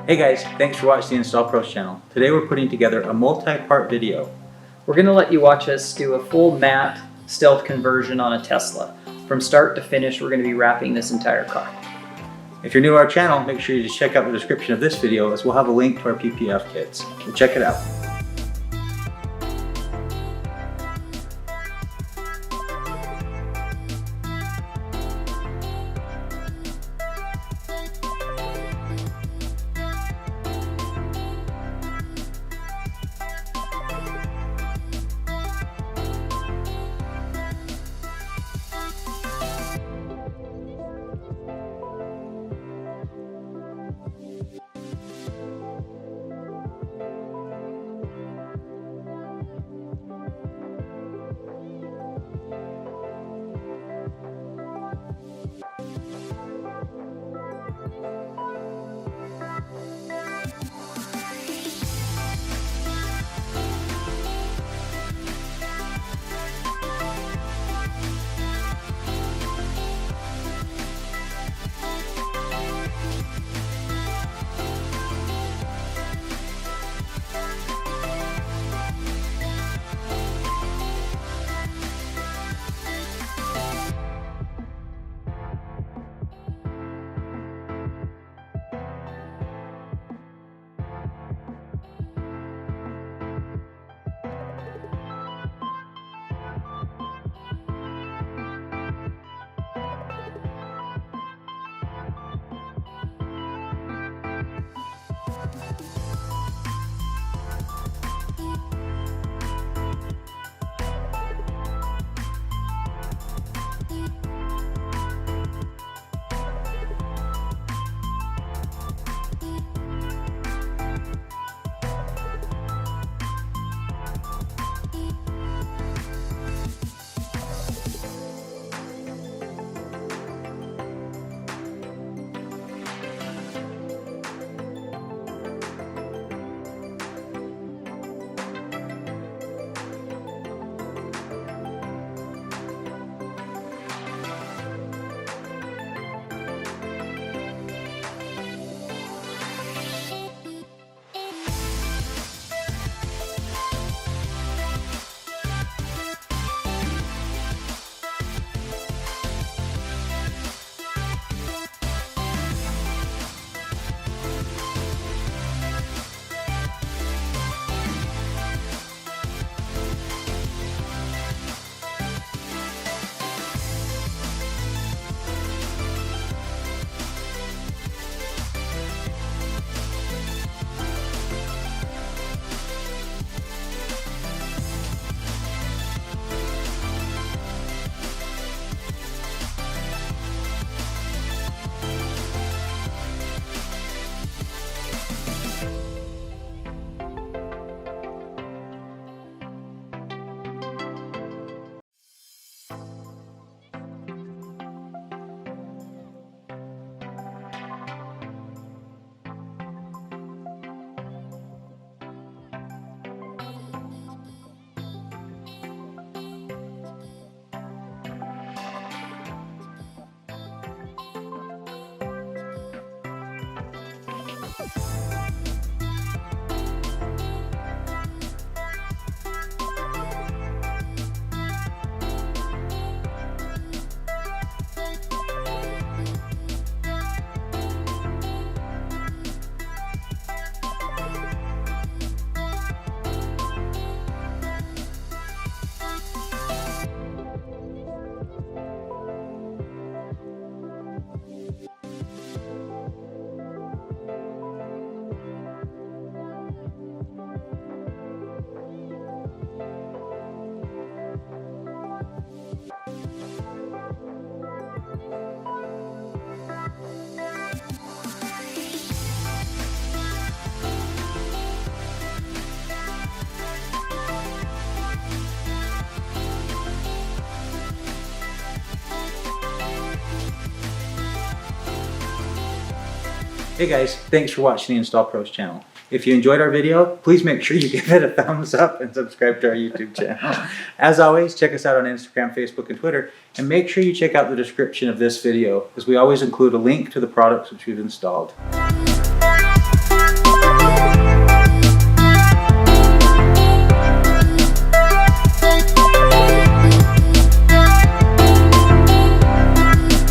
Hey guys, thanks for watching the Install Pros channel. Today we're putting together a multi-part video. We're going to let you watch us do a full matte stealth conversion on a Tesla. From start to finish, we're going to be wrapping this entire car. If you're new to our channel, make sure you just check out the description of this video as we'll have a link to our PPF kits. So check it out. Hey guys, thanks for watching the Install Pros channel. If you enjoyed our video, please make sure you give it a thumbs up and subscribe to our YouTube channel. As always, check us out on Instagram, Facebook, and Twitter, and make sure you check out the description of this video, because we always include a link to the products which we've installed.